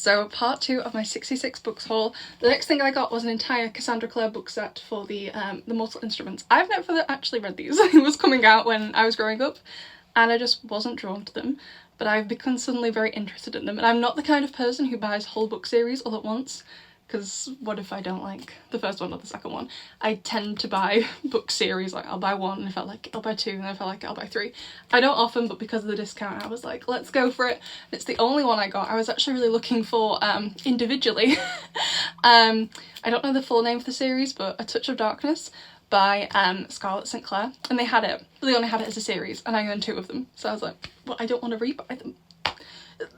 So part 2 of my 66 books haul. The next thing I got was an entire Cassandra Clare book set for the Mortal Instruments. I've never actually read these. It was coming out when I was growing up and I just wasn't drawn to them, but I've become suddenly very interested in them. And I'm not the kind of person who buys whole book series all at once, because what if I don't like the first one or the second one? I tend to buy book series, like I'll buy one and if I like it I'll buy two, and if I like it I'll buy three. I don't often, but because of the discount I was like, let's go for it. It's the only one I got. I was actually really looking for individually. I don't know the full name of the series, but A Touch of Darkness by Scarlett St. Clair, and they had it. They only had it as a series and I own 2 of them, so I was like, well, I don't want to rebuy them,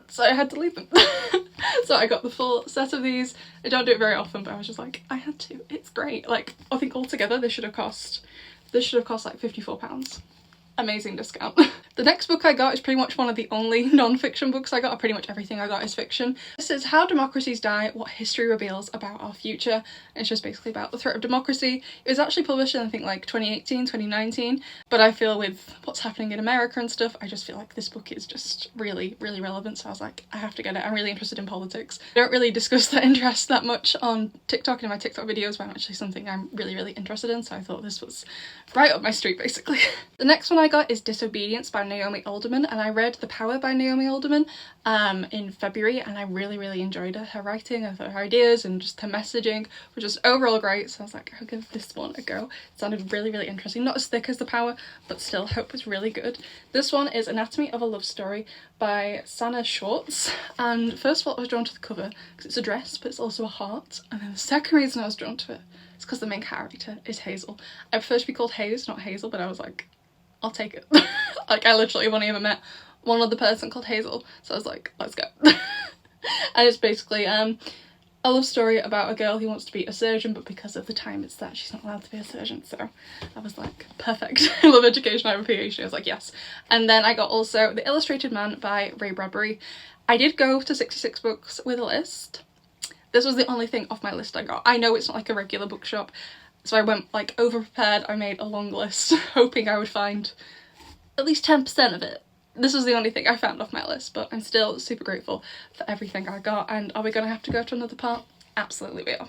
so I had to leave them. So I got the full set of these. I don't do it very often, but I was just like, I had to. It's great. Like, I think altogether this should have cost like £54. Amazing discount. The next book I got is pretty much one of the only non-fiction books I got. Pretty much everything I got is fiction. This is How Democracies Die, What History Reveals About Our Future. It's just basically about the threat of democracy. It was actually published in I think like 2018, 2019, but I feel with what's happening in America and stuff, I just feel like this book is just really, really relevant, so I was like, I have to get it. I'm really interested in politics. I don't really discuss that interest that much on TikTok and in my TikTok videos, but actually something I'm really, really interested in, so I thought this was right up my street basically. The next one I got is Disobedience by Naomi Alderman, and I read The Power by Naomi Alderman in February, and I really, really enjoyed her. Her writing and her ideas and just her messaging were just overall great, so I was like, I'll give this one a go. It sounded really, really interesting. Not as thick as The Power, but still hope it's really good. This one is Anatomy of a Love Story by Sana Schwartz, and first of all I was drawn to the cover because it's a dress but it's also a heart, and then the second reason I was drawn to it is because the main character is Hazel. I prefer to be called Hayes, not Hazel, but I was like, I'll take it. Like, I literally have only ever met one other person called Hazel, so I was like, let's go. And it's basically a love story about a girl who wants to be a surgeon, but because of the time it's that she's not allowed to be a surgeon, so I was like, perfect. I love education, I have a PhD, I was like, yes. And then I got also The Illustrated Man by Ray Bradbury. I did go to 66 books with a list. This was the only thing off my list I got. I know it's not like a regular bookshop, so I went like over prepared. I made a long list hoping I would find at least 10% of it. This was the only thing I found off my list, but I'm still super grateful for everything I got. And are we gonna have to go to another part? Absolutely we are.